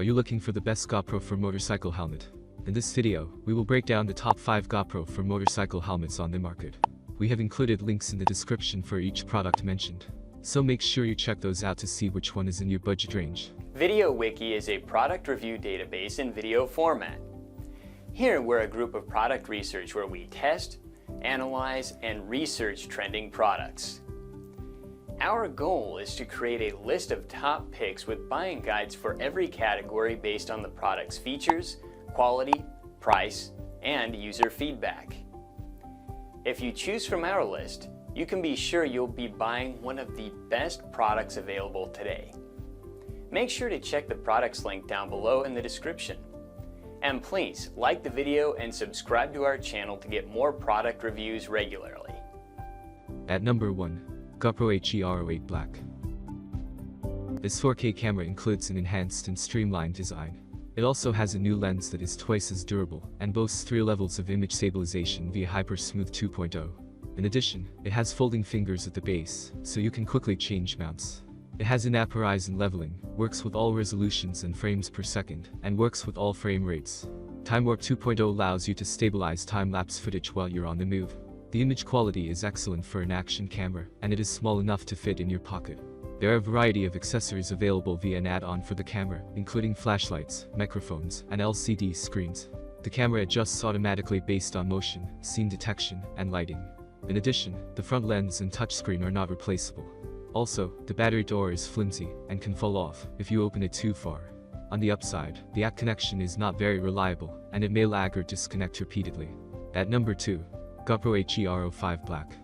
you looking for the best GoPro for motorcycle helmet? In this video, we will break down the top 5 GoPro for motorcycle helmets on the market. We have included links in the description for each product mentioned, so make sure you check those out to see which one is in your budget range. VideoWiki is a product review database in video format. Here we're a group of product research where we test, analyze, and research trending products. Our goal is to create a list of top picks with buying guides for every category based on the product's features, quality, price, and user feedback. If you choose from our list, you can be sure you'll be buying one of the best products available today. Make sure to check the products link down below in the description. And please like the video and subscribe to our channel to get more product reviews regularly. At number 1. GoPro HE-R08 Black. This 4K camera includes an enhanced and streamlined design. It also has a new lens that is twice as durable and boasts 3 levels of image stabilization via Hyper Smooth 2.0. In addition, it has folding fingers at the base, so you can quickly change mounts. It has in-app horizon leveling, works with all resolutions and frames per second, and works with all frame rates. Time Warp 2.0 allows you to stabilize time-lapse footage while you're on the move. The image quality is excellent for an action camera, and it is small enough to fit in your pocket. There are a variety of accessories available via an add-on for the camera, including flashlights, microphones, and LCD screens. The camera adjusts automatically based on motion, scene detection, and lighting. In addition, the front lens and touchscreen are not replaceable. Also, the battery door is flimsy and can fall off if you open it too far. On the upside, the app connection is not very reliable, and it may lag or disconnect repeatedly. At number 2. GoPro HE-R05 Black.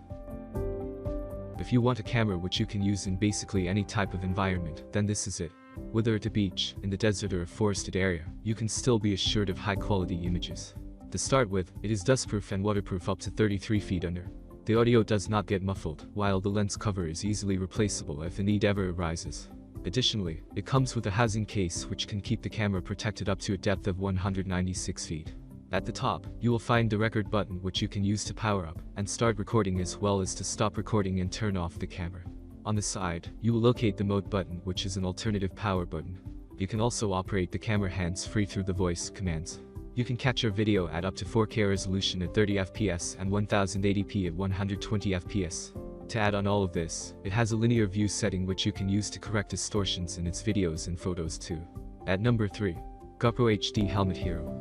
If you want a camera which you can use in basically any type of environment, then this is it. Whether at a beach, in the desert or a forested area, you can still be assured of high-quality images. To start with, it is dustproof and waterproof up to 33 feet under. The audio does not get muffled, while the lens cover is easily replaceable if the need ever arises. Additionally, it comes with a housing case which can keep the camera protected up to a depth of 196 feet. At the top, you will find the record button which you can use to power up and start recording as well as to stop recording and turn off the camera. On the side, you will locate the mode button which is an alternative power button. You can also operate the camera hands-free through the voice commands. You can capture video at up to 4K resolution at 30 fps and 1080p at 120 fps. To add on all of this, it has a linear view setting which you can use to correct distortions in its videos and photos too. At number 3. GoPro HD Helmet Hero.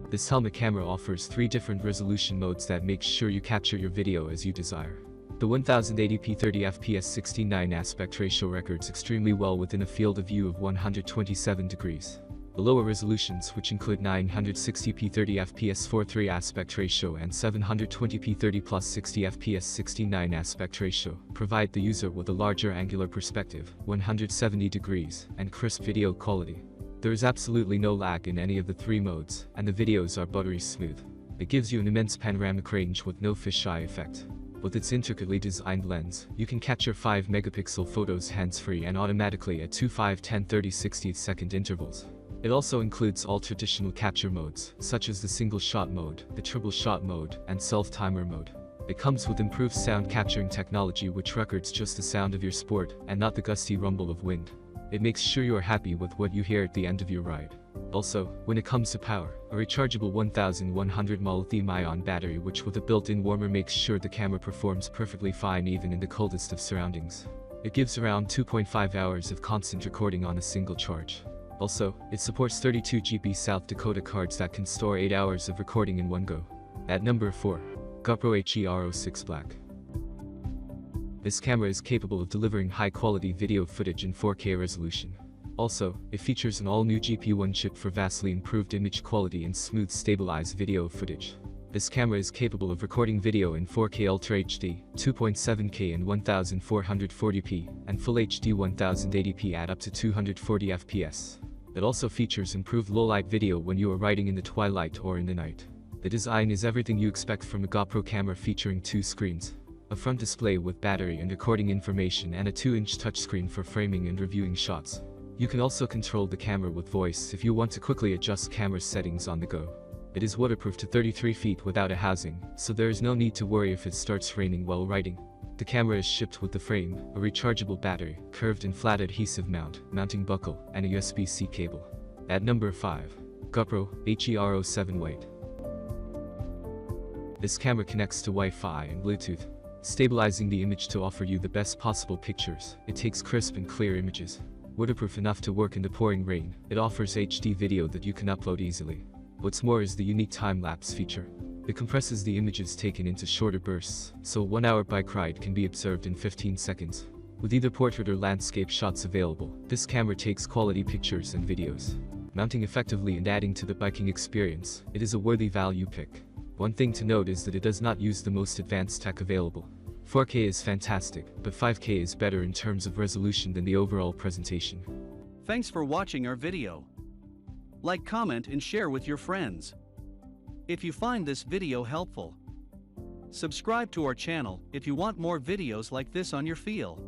This helmet camera offers 3 different resolution modes that make sure you capture your video as you desire. The 1080p 30 fps 16:9 aspect ratio records extremely well within a field of view of 127 degrees. The lower resolutions, which include 960p 30 fps 4:3 aspect ratio and 720p 30 plus 60 fps 16:9 aspect ratio, provide the user with a larger angular perspective, 170 degrees, and crisp video quality. There is absolutely no lag in any of the 3 modes, and the videos are buttery smooth. It gives you an immense panoramic range with no fisheye effect. With its intricately designed lens, you can capture 5 megapixel photos hands-free and automatically at 2, 5, 10, 30, 60 second intervals. It also includes all traditional capture modes, such as the single shot mode, the triple shot mode, and self-timer mode. It comes with improved sound capturing technology which records just the sound of your sport and not the gusty rumble of wind. It makes sure you are happy with what you hear at the end of your ride. Also, when it comes to power, a rechargeable 1100 mAh lithium-ion battery which with a built-in warmer makes sure the camera performs perfectly fine even in the coldest of surroundings. It gives around 2.5 hours of constant recording on a single charge. Also, it supports 32 GB South Dakota cards that can store 8 hours of recording in one go. At number 4. GoPro HE-R06 Black. This camera is capable of delivering high-quality video footage in 4K resolution. Also, it features an all-new GP1 chip for vastly improved image quality and smooth stabilized video footage. This camera is capable of recording video in 4K Ultra HD, 2.7K and 1440p, and Full HD 1080p at up to 240 fps. It also features improved low-light video when you are riding in the twilight or in the night. The design is everything you expect from a GoPro camera featuring 2 screens. A front display with battery and recording information and a 2-inch touchscreen for framing and reviewing shots. You can also control the camera with voice if you want to quickly adjust camera settings on the go. It is waterproof to 33 feet without a housing, so there is no need to worry if it starts raining while riding. The camera is shipped with the frame, a rechargeable battery, curved and flat adhesive mount, mounting buckle, and a USB-C cable. At number 5. GoPro HERO7 White. This camera connects to Wi-Fi and Bluetooth, stabilizing the image to offer you the best possible pictures. It takes crisp and clear images. Waterproof enough to work in the pouring rain, it offers HD video that you can upload easily. What's more is the unique time-lapse feature. It compresses the images taken into shorter bursts, so a 1-hour bike ride can be observed in 15 seconds. With either portrait or landscape shots available, this camera takes quality pictures and videos. Mounting effectively and adding to the biking experience, it is a worthy value pick. One thing to note is that it does not use the most advanced tech available. 4K is fantastic, but 5K is better in terms of resolution than the overall presentation. Thanks for watching our video. Like, comment, and share with your friends. If you find this video helpful, subscribe to our channel if you want more videos like this on your feel.